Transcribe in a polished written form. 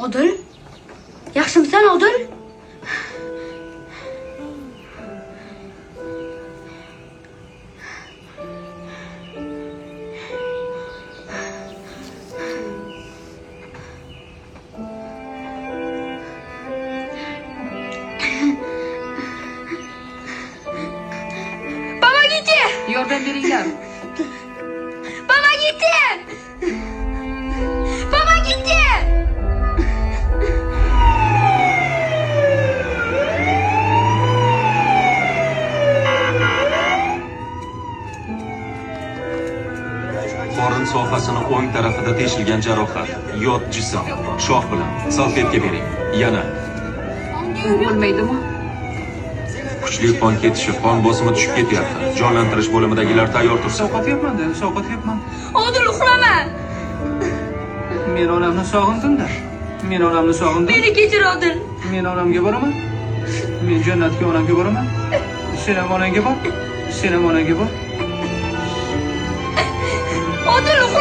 Odil? Yaxshimisan, Odil? Помогите! Yordam beringlar. Помогите! Помогите! Qorin sohasini o'ng tarafida teshilgan jarohat, yot jism, shoh bilan salfetka bering. Yana Bo'lmaydimi? kuchli qon ketishi, qon bosimi tushib ketyapti. Jonlantirish bo'limidagilar tayyor tursin. Sovqotyapman. Odil, uxlama! Men onamni sog'indim-da. Men onamni sog'indim. Meni kechir, Odil. Men onamga boraman. Men jannatga onamga boraman. Sen ham onangga bor. Sen ham onangga bor. Odil, uxla!